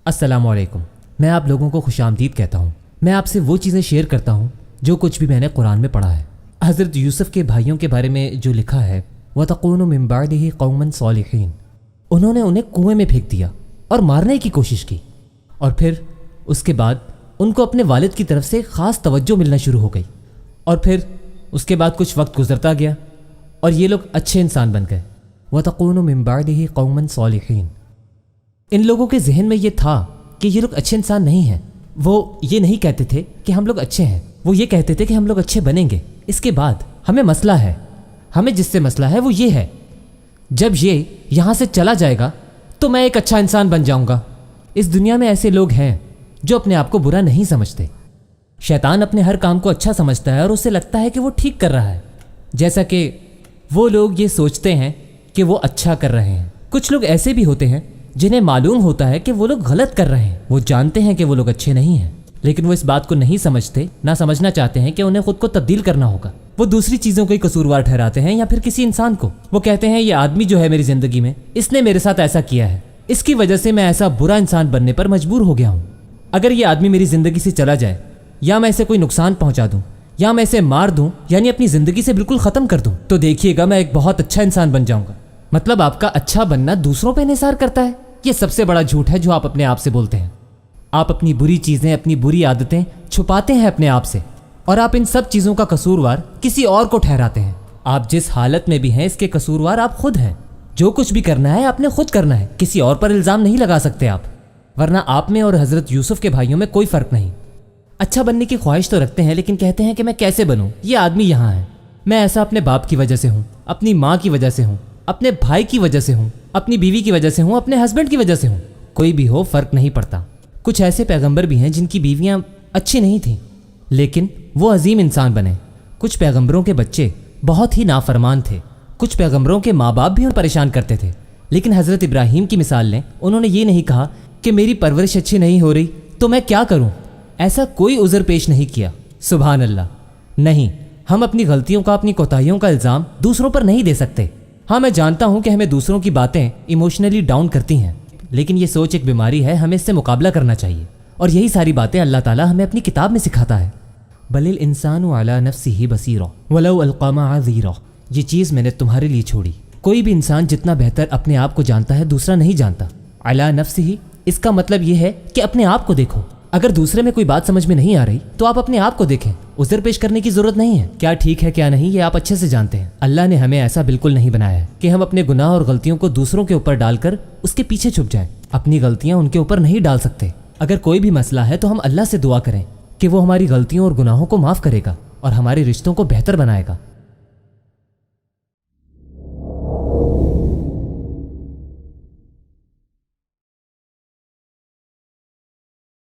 अस्सलामुअलैकुम। मैं आप लोगों को खुशामदीद कहता हूँ। मैं आपसे वो चीज़ें शेयर करता हूँ जो कुछ भी मैंने कुरान में पढ़ा है। हज़रत यूसुफ़ के भाइयों के बारे में जो लिखा है, वतकूनु मिन बादिही कौमन सालिहीन, उन्होंने उन्हें कुएं में फेंक दिया और मारने की कोशिश की, और फिर उसके बाद उनको अपने वालिद की तरफ से ख़ास तवज्जो मिलना शुरू हो गई, और फिर उसके बाद कुछ वक्त गुजरता गया और ये लोग अच्छे इंसान बन गए। वतकूनु मिन बादिही कौमन सालिहीन, इन लोगों के जहन में ये था कि ये लोग अच्छे इंसान नहीं हैं। वो ये नहीं कहते थे कि हम लोग अच्छे हैं, वो ये कहते थे कि हम लोग अच्छे बनेंगे। इसके बाद हमें मसला है, हमें जिससे मसला है वो ये है, जब ये यहाँ से चला जाएगा तो मैं एक अच्छा इंसान बन जाऊँगा। इस दुनिया में ऐसे लोग हैं जो अपने आप को बुरा नहीं समझते। शैतान अपने हर काम को अच्छा समझता है और उसे लगता है कि वो ठीक कर रहा है, जैसा कि वो लोग ये सोचते हैं कि वो अच्छा कर रहे हैं। कुछ लोग ऐसे भी होते हैं जिन्हें मालूम होता है कि वो लोग गलत कर रहे हैं, वो जानते हैं कि वो लोग अच्छे नहीं हैं, लेकिन वो इस बात को नहीं समझते, ना समझना चाहते हैं कि उन्हें खुद को तब्दील करना होगा। वो दूसरी चीज़ों को ही कसूरवार ठहराते हैं या फिर किसी इंसान को। वो कहते हैं ये आदमी जो है मेरी ज़िंदगी में, इसने मेरे साथ ऐसा किया है, इसकी वजह से मैं ऐसा बुरा इंसान बनने पर मजबूर हो गया हूँ। अगर ये आदमी मेरी ज़िंदगी से चला जाए, या मैं इसे कोई नुकसान पहुँचा दूँ, या मैं इसे मार दूँ, यानी अपनी ज़िंदगी से बिल्कुल ख़त्म कर दूँ, तो देखिएगा मैं एक बहुत अच्छा इंसान बन जाऊँगा। मतलब आपका अच्छा बनना दूसरों पर इंहिसार करता है। ये सबसे बड़ा झूठ है जो आप अपने आप से बोलते हैं। आप अपनी बुरी चीज़ें, अपनी बुरी आदतें छुपाते हैं अपने आप से, और आप इन सब चीज़ों का कसूरवार किसी और को ठहराते हैं। आप जिस हालत में भी हैं, इसके कसूरवार आप खुद हैं। जो कुछ भी करना है आपने खुद करना है, किसी और पर इल्ज़ाम नहीं लगा सकते आप, वरना आप में और हज़रत यूसुफ़ के भाइयों में कोई फ़र्क नहीं। अच्छा बनने की ख्वाहिश तो रखते हैं, लेकिन कहते हैं कि मैं कैसे बनूँ, ये आदमी यहाँ है, मैं ऐसा अपने बाप की वजह से हूँ, अपनी माँ की वजह से हूँ, अपने भाई की वजह से हूँ, अपनी बीवी की वजह से हूँ, अपने हस्बैंड की वजह से हूँ। कोई भी हो, फ़र्क नहीं पड़ता। कुछ ऐसे पैगंबर भी हैं जिनकी बीवियाँ अच्छी नहीं थीं, लेकिन वो अजीम इंसान बने। कुछ पैगंबरों के बच्चे बहुत ही नाफरमान थे। कुछ पैगंबरों के माँ बाप भी उन्हें परेशान करते थे, लेकिन हज़रत इब्राहीम की मिसाल लें, उन्होंने ये नहीं कहा कि मेरी परवरिश अच्छी नहीं हो रही तो मैं क्या करूँ। ऐसा कोई उज़र पेश नहीं किया। सुभान अल्लाह। नहीं, हम अपनी गलतियों का, अपनी कोताहियों का इल्ज़ाम दूसरों पर नहीं दे सकते। हाँ, मैं जानता हूँ कि हमें दूसरों की बातें इमोशनली डाउन करती हैं, लेकिन ये सोच एक बीमारी है, हमें इससे मुकाबला करना चाहिए। और यही सारी बातें अल्लाह ताला हमें अपनी किताब में सिखाता है। बलिल इंसानु अला नफ्सिही बसीरा वलौ अलक़ा मआज़ीरा, ये चीज़ मैंने तुम्हारे लिए छोड़ी। कोई भी इंसान जितना बेहतर अपने आप को जानता है, दूसरा नहीं जानता। अला नफ्सिही, इसका मतलब ये है कि अपने आप को देखो। अगर दूसरे में कोई बात समझ में नहीं आ रही तो आप अपने आप को देखें। उज़र पेश करने की ज़रूरत नहीं है। क्या ठीक है क्या नहीं, ये आप अच्छे से जानते हैं। अल्लाह ने हमें ऐसा बिल्कुल नहीं बनाया है कि हम अपने गुनाह और गलतियों को दूसरों के ऊपर डालकर उसके पीछे छुप जाएं। अपनी गलतियां उनके ऊपर नहीं डाल सकते। अगर कोई भी मसला है तो हम अल्लाह से दुआ करें कि वो हमारी गलतियों और गुनाहों को माफ़ करेगा और हमारे रिश्तों को बेहतर बनाएगा।